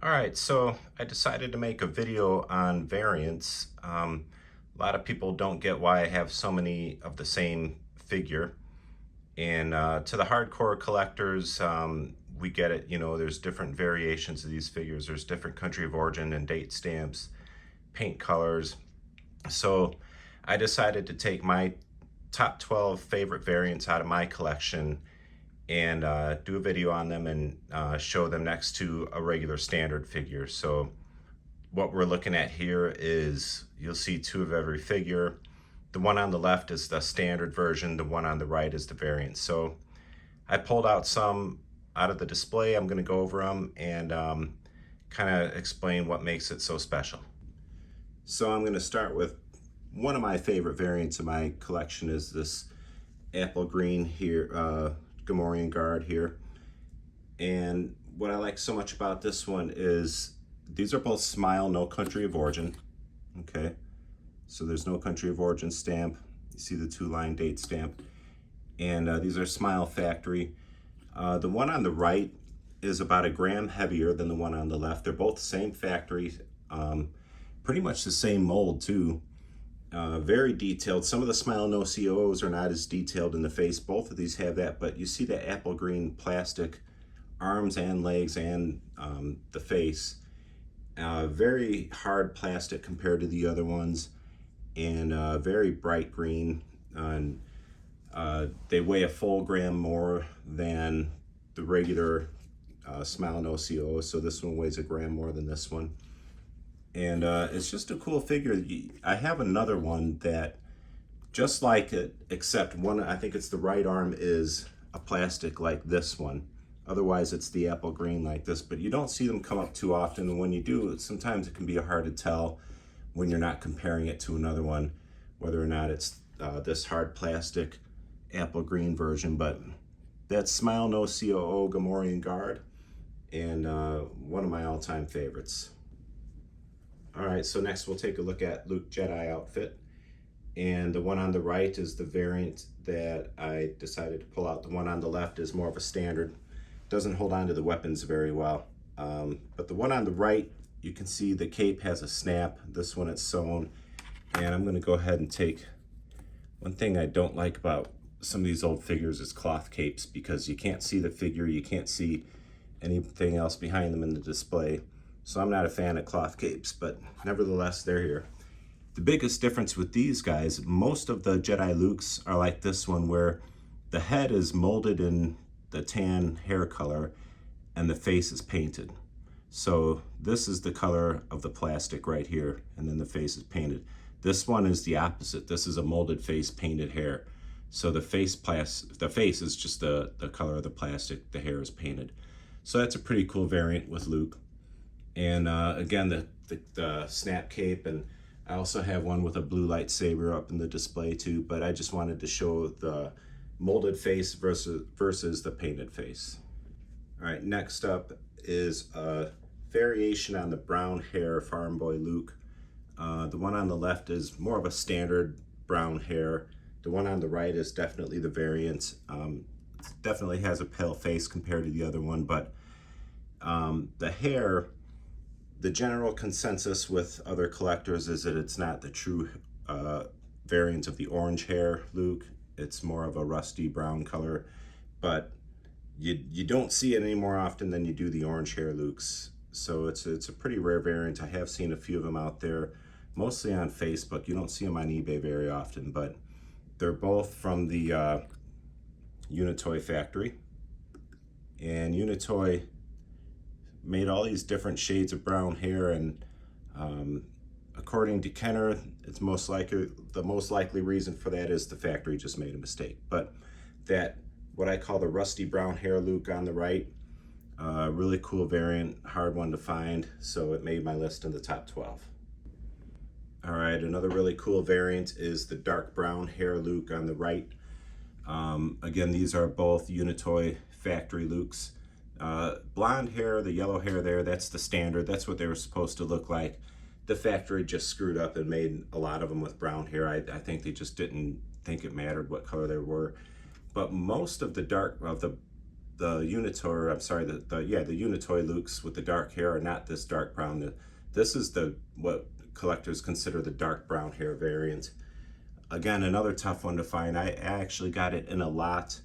All right, so I decided to make a video on variants. A lot of people don't get why I have so many of the same figure. And to the hardcore collectors, we get it. You know, there's different variations of these figures. There's different country of origin and date stamps, paint colors. So I decided to take my top 12 favorite variants out of my collection and do a video on them and show them next to a regular standard figure. So what we're looking at here is you'll see two of every figure. The one on the left is the standard version, the one on the right is the variant. So I pulled out some out of the display. I'm going to go over them and kind of explain what makes it so special. So I'm going to start with one of my favorite variants in my collection is this apple green here, Gamorrean Guard here. And what I like so much about this one is these are both Smile, no country of origin. Okay, so there's no country of origin stamp. You see the 2-line date stamp. And these are Smile factory. The one on the right is about a gram heavier than the one on the left. They're both the same factory, pretty much the same mold too. Very detailed. Some of the Smile No COOs are not as detailed in the face. Both of these have that, but you see the apple green plastic arms and legs and the face. Very hard plastic compared to the other ones, and very bright green. And they weigh a full gram more than the regular Smile No COO, so this one weighs a gram more than this one. And it's just a cool figure. I have another one that just like it, except one, I think it's the right arm is a plastic like this one. Otherwise it's the apple green like this, but you don't see them come up too often. And when you do, sometimes it can be hard to tell when you're not comparing it to another one, whether or not it's this hard plastic apple green version. But that's Smile No COO Gamorrean Guard, and one of my all-time favorites. All right, so next we'll take a look at Luke Jedi outfit. And the one on the right is the variant that I decided to pull out. The one on the left is more of a standard. Doesn't hold on to the weapons very well. But the one on the right, you can see the cape has a snap. This one it's sewn. And I'm gonna go ahead and take, one thing I don't like about some of these old figures is cloth capes, because you can't see the figure, you can't see anything else behind them in the display. So I'm not a fan of cloth capes, but nevertheless, they're here. The biggest difference with these guys, most of the Jedi Lukes are like this one, where the head is molded in the tan hair color and the face is painted. So this is the color of the plastic right here, and then the face is painted. This one is the opposite. This is a molded face, painted hair. So the face is just the color of the plastic, the hair is painted. So that's a pretty cool variant with Luke. And again, the snap cape, and I also have one with a blue lightsaber up in the display too, but I just wanted to show the molded face versus the painted face. All right, next up is a variation on the brown hair Farm Boy Luke. The one on the left is more of a standard brown hair. The one on the right is definitely the variant. Definitely has a pale face compared to the other one, but the hair, the general consensus with other collectors is that it's not the true variant of the orange hair Luke. It's more of a rusty brown color, but you don't see it any more often than you do the orange hair Lukes. So it's a pretty rare variant. I have seen a few of them out there, mostly on Facebook. You don't see them on eBay very often, but they're both from the Unitoy factory. And Unitoy made all these different shades of brown hair, and according to Kenner, it's the most likely reason for that is the factory just made a mistake. But that, what I call the rusty brown hair Luke on the right, really cool variant, hard one to find, so it made my list in the top 12. All right, another really cool variant is the dark brown hair Luke on the right. Again, these are both Unitoy factory Lukes. Blonde hair, the yellow hair there, that's the standard. That's what they were supposed to look like. The factory just screwed up and made a lot of them with brown hair. I think they just didn't think it mattered what color they were. But most of the Unitoy, I'm sorry, the Unitoy Lukes with the dark hair are not this dark brown. This is what collectors consider the dark brown hair variant. Again, another tough one to find. I actually got it in a lot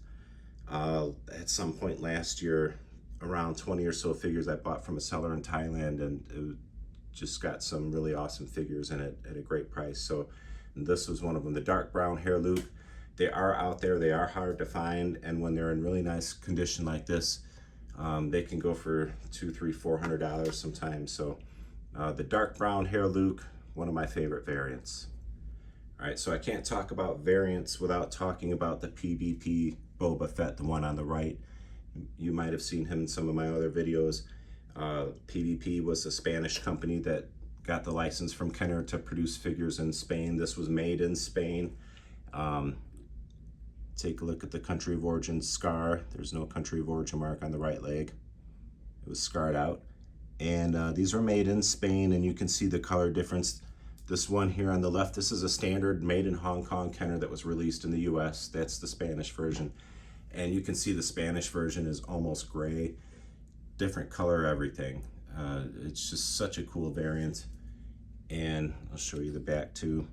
at some point last year, around 20 or so figures I bought from a seller in Thailand, and it just got some really awesome figures in it at a great price. So this was one of them, the dark brown hair Luke. They are out there, they are hard to find, and when they're in really nice condition like this, they can go for $200, $300, $400 sometimes. So the dark brown hair Luke, one of my favorite variants. All right, so I can't talk about variants without talking about the PvP Boba Fett, the one on the right. You might have seen him in some of my other videos. PvP was a Spanish company that got the license from Kenner to produce figures in Spain. This was made in Spain. Take a look at the country of origin scar. There's no country of origin mark on the right leg. It was scarred out. And these were made in Spain, and you can see the color difference. This one here on the left, this is a standard made in Hong Kong Kenner that was released in the US. That's the Spanish version. And you can see the Spanish version is almost gray, different color, everything. It's just such a cool variant. And I'll show you the back too.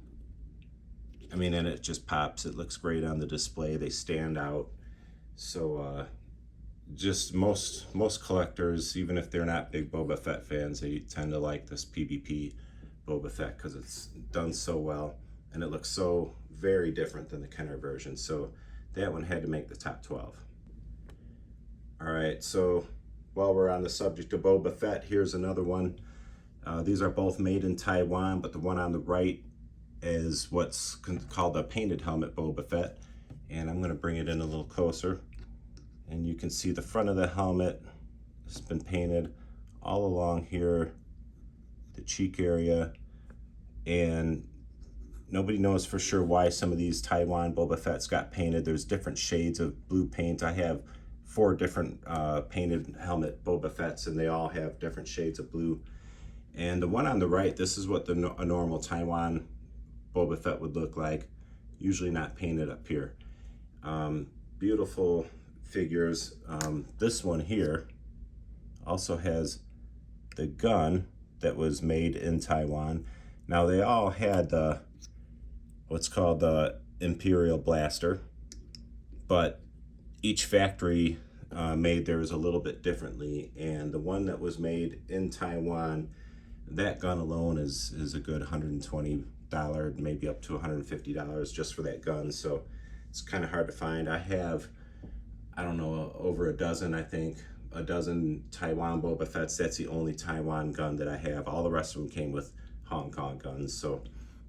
I mean, and it just pops. It looks great on the display. They stand out. So just most collectors, even if they're not big Boba Fett fans, they tend to like this PvP Boba Fett because it's done so well and it looks so very different than the Kenner version. So that one had to make the top 12. All right, so while we're on the subject of Boba Fett, here's another one. These are both made in Taiwan, but the one on the right is what's called a painted helmet Boba Fett. And I'm gonna bring it in a little closer. And you can see the front of the helmet has been painted all along here, the cheek area. And nobody knows for sure why some of these Taiwan Boba Fett's got painted. There's different shades of blue paint. I have 4 different painted helmet Boba Fett's, and they all have different shades of blue. And the one on the right, this is what a normal Taiwan Boba Fett would look like, usually not painted up here. Beautiful figures. This one here also has the gun that was made in Taiwan. Now they all had the what's called the Imperial Blaster, but each factory made theirs a little bit differently, and the one that was made in Taiwan, that gun alone is a good $120, maybe up to $150 just for that gun. So it's kind of hard to find. I have, I don't know, over a dozen, I think, a dozen Taiwan Boba Fett's. That's the only Taiwan gun that I have. All the rest of them came with Hong Kong guns. So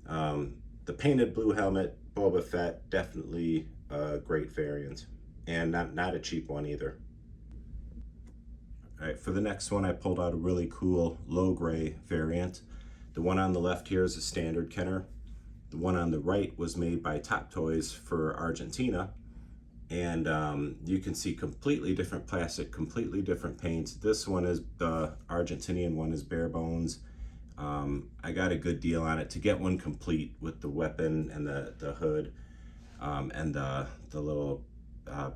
the painted blue helmet Boba Fett, definitely a great variant, and not a cheap one either. All right, for the next one, I pulled out a really cool low gray variant. The one on the left here is a standard Kenner. The one on the right was made by Top Toys for Argentina. And you can see completely different plastic, completely different paints. This one is, the Argentinian one is bare bones. I got a good deal on it to get one complete with the weapon and the hood and the little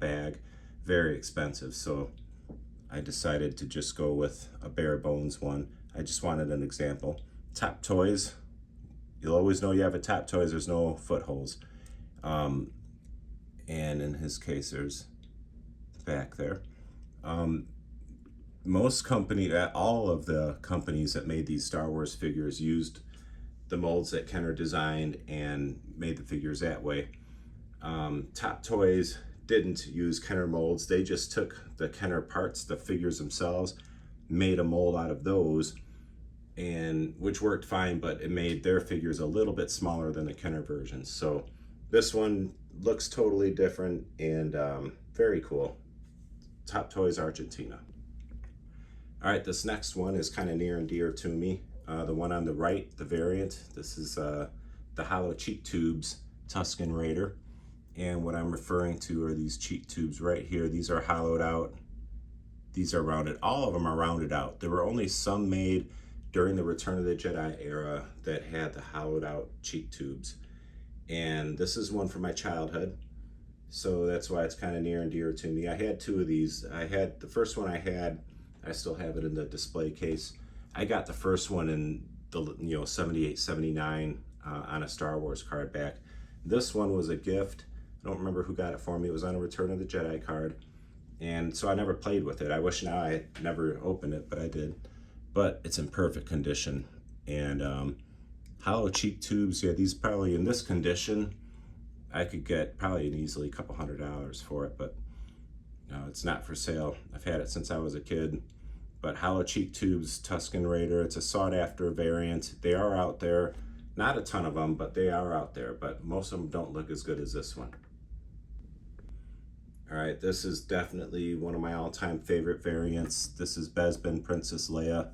bag. Very expensive, so I decided to just go with a bare bones one. I just wanted an example. Top Toys, you'll always know you have a Top Toys, there's no footholes. And in his case, there's the back there. All of the companies that made these Star Wars figures used the molds that Kenner designed and made the figures that way. Top Toys didn't use Kenner molds. They just took the Kenner parts, the figures themselves, made a mold out of those, and which worked fine, but it made their figures a little bit smaller than the Kenner versions. So this one looks totally different and very cool. Top Toys Argentina. All right, this next one is kind of near and dear to me. The one on the right, the variant, this is the hollow cheek tubes Tusken Raider. And what I'm referring to are these cheek tubes right here. These are hollowed out. These are rounded. All of them are rounded out. There were only some made during the Return of the Jedi era that had the hollowed out cheek tubes. And this is one from my childhood. So that's why it's kind of near and dear to me. I had two of these. I had the first one I still have it in the display case. I got the first one in the 78, 79 on a Star Wars card back. This one was a gift. I don't remember who got it for me. It was on a Return of the Jedi card. And so I never played with it. I wish now I had never opened it, but I did. But it's in perfect condition. And hollow cheek tubes, yeah, these probably in this condition, I could get probably an easily a couple $100 for it, but no, it's not for sale. I've had it since I was a kid. But hollow cheek tubes, Tusken Raider, it's a sought after variant. They are out there. Not a ton of them, but they are out there. But most of them don't look as good as this one. All right, this is definitely one of my all-time favorite variants. This is Bespin Princess Leia.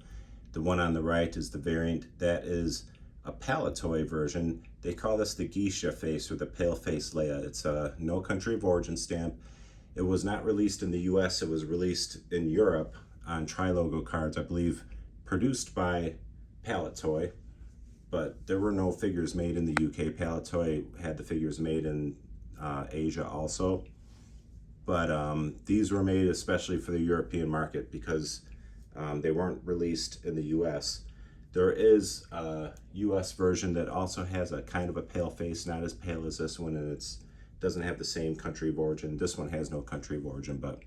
The one on the right is the variant that is a Palitoy version. They call this the Geisha face or the pale face Leia. It's a no country of origin stamp. It was not released in the US, it was released in Europe on Tri-Logo cards, I believe, produced by Palitoy, but there were no figures made in the UK. Palitoy had the figures made in Asia also. But these were made especially for the European market because they weren't released in the US. There is a US version that also has a kind of a pale face, not as pale as this one, and it doesn't have the same country of origin. This one has no country of origin, but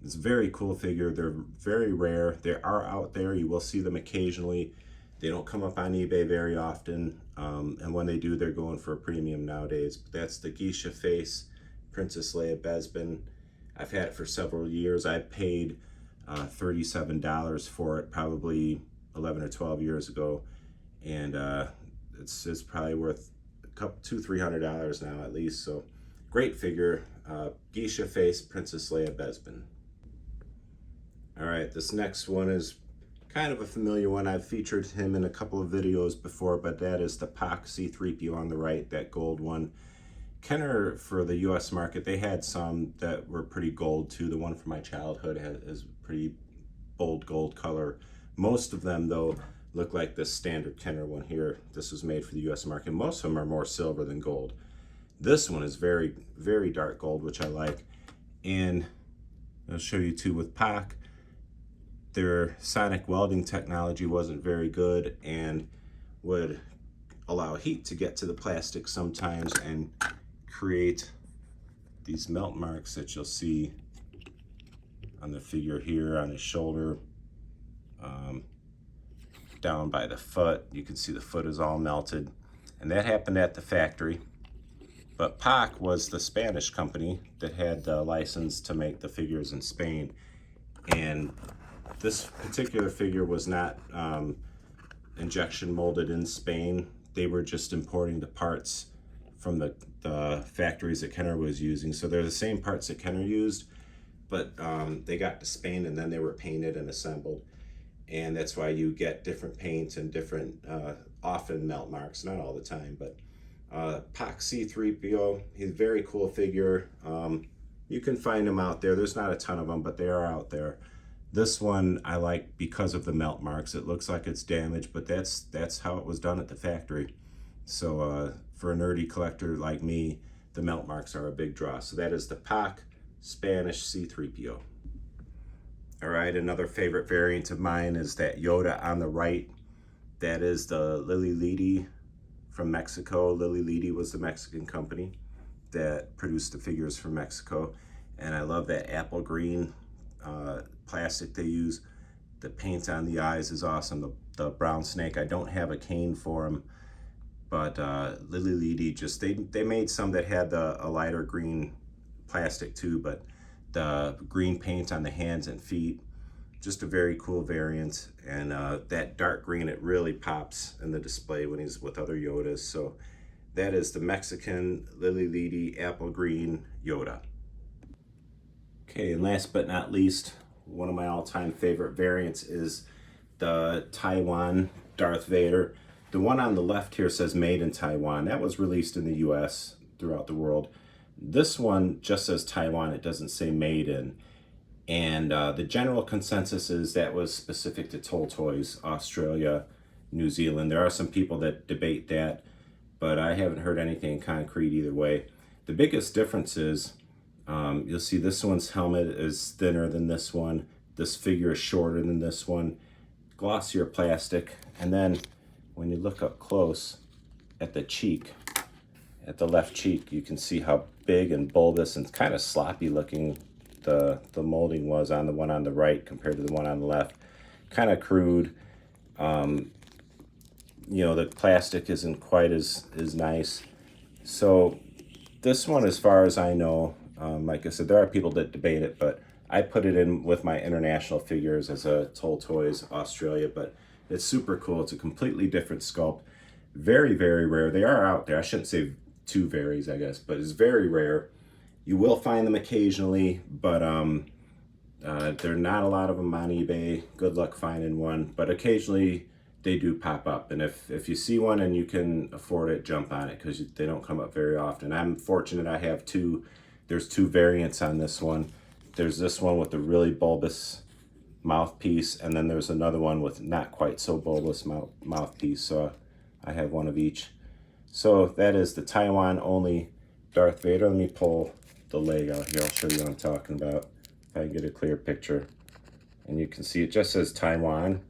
it's a very cool figure. They're very rare. They are out there. You will see them occasionally. They don't come up on eBay very often, and when they do, they're going for a premium nowadays. But that's the Geisha face, Princess Leia Bespin. I've had it for several years. I paid $37 for it probably 11 or 12 years ago, and it's probably worth a couple, $200-300 now at least. So great figure, Geisha face, Princess Leia Bespin. All right, this next one is kind of a familiar one. I've featured him in a couple of videos before, but that is the Pak C-3PO on the right, that gold one. Kenner, for the US market, they had some that were pretty gold too. The one from my childhood has pretty bold gold color. Most of them, though, look like this standard Kenner one here. This was made for the US market. Most of them are more silver than gold. This one is very, very dark gold, which I like. And I'll show you too with Pak. Their sonic welding technology wasn't very good and would allow heat to get to the plastic sometimes and create these melt marks that you'll see on the figure here, on his shoulder, down by the foot. You can see the foot is all melted, and that happened at the factory. But Pak was the Spanish company that had the license to make the figures in Spain, and this particular figure was not injection molded in Spain. They were just importing the parts from the factories that Kenner was using. So they're the same parts that Kenner used, but they got to Spain and then they were painted and assembled. And that's why you get different paints and different, often melt marks, not all the time, but Pak C-3PO, he's a very cool figure. You can find them out there. There's not a ton of them, but they are out there. This one I like because of the melt marks. It looks like it's damaged, but that's how it was done at the factory. So for a nerdy collector like me, the melt marks are a big draw. So that is the Pak Spanish C-3PO. All right, another favorite variant of mine is that Yoda on the right. That is the Lili Ledi from Mexico. Lili Ledi was the Mexican company that produced the figures from Mexico. And I love that apple green plastic they use. The paint on the eyes is awesome. The brown snake, I don't have a cane for him, but Lili Ledi, just they made some that had a lighter green plastic too, but the green paint on the hands and feet, just a very cool variant. And that dark green, it really pops in the display when he's with other Yodas. So that is the Mexican Lili Ledi apple green Yoda. Okay, and last but not least, one of my all-time favorite variants is the Taiwan Darth Vader. The one on the left here says made in Taiwan. That was released in the US, throughout the world. This one just says Taiwan, it doesn't say made in. And the general consensus is that was specific to Toy Toys, Australia, New Zealand. There are some people that debate that, but I haven't heard anything concrete either way. The biggest difference is You'll see this one's helmet is thinner than this one. This figure is shorter than this one. Glossier plastic. And then when you look up close at the cheek, at the left cheek, you can see how big and bulbous and kind of sloppy looking the molding was on the one on the right compared to the one on the left. Kind of crude. You know, the plastic isn't quite as nice. So this one, as far as I know, like I said, there are people that debate it, but I put it in with my international figures as a Toll Toys Australia, but it's super cool. It's a completely different sculpt. Very, very rare. They are out there. I shouldn't say two varies, I guess, but it's very rare. You will find them occasionally, but there are not a lot of them on eBay. Good luck finding one, but occasionally they do pop up. And if you see one and you can afford it, jump on it, because they don't come up very often. I'm fortunate I have two. There's two variants on this one. There's this one with the really bulbous mouthpiece, and then there's another one with not quite so bulbous mouthpiece. So I have one of each. So that is the Taiwan only Darth Vader. Let me pull the leg out here. I'll show you what I'm talking about if I can get a clear picture. And you can see it just says Taiwan.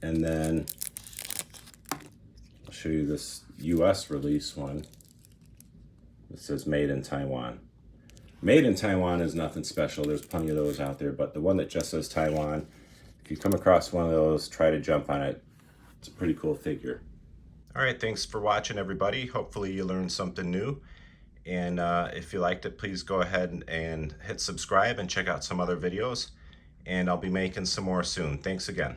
And then I'll show you this US release one. It says made in Taiwan. Made in Taiwan is nothing special. There's plenty of those out there, but the one that just says Taiwan, if you come across one of those, try to jump on it. It's a pretty cool figure. All right, thanks for watching, everybody. Hopefully you learned something new. And if you liked it, please go ahead and hit subscribe and check out some other videos. And I'll be making some more soon. Thanks again.